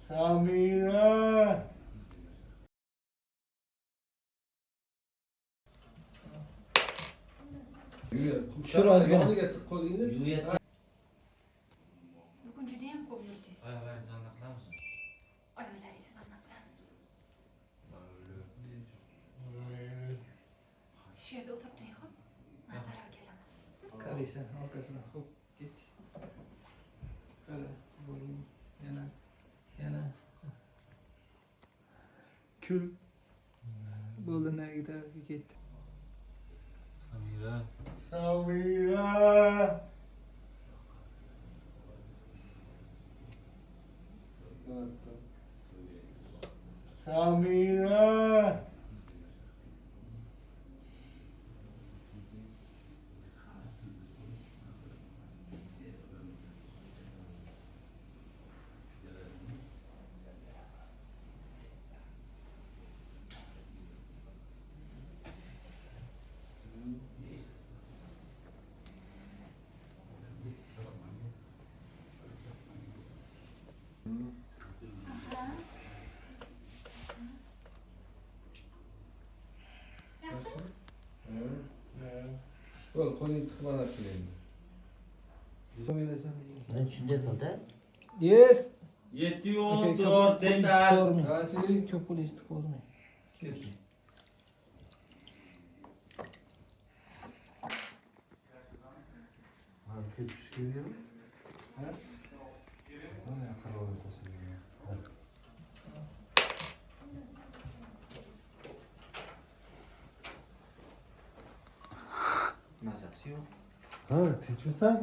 Samira. Tushir ozgina. Bugun judayam ko'p yurdingiz. Oyoqlaringizni aniq qilamiz. Oyoqlaringizni bandab qilamiz. Shu yerda o'tirib turing, xo'p? Men darrov kelaman. Qaraysan orqasidan. Xo'p, ket. Qara, bo'ling. Yana. Kul. Bo'ldi, nariga tarafga ketdi. Samira. Samira. Samira. Yaxshi? Bo'l, qo'lingni tiqib olib keling. Ben shunday qildi. Yes. 7-4 dental. Qancha? Ko'p qo'lingizni tiqib olmang. Ket. Mazasi yo'q. Ha, tinchmisan?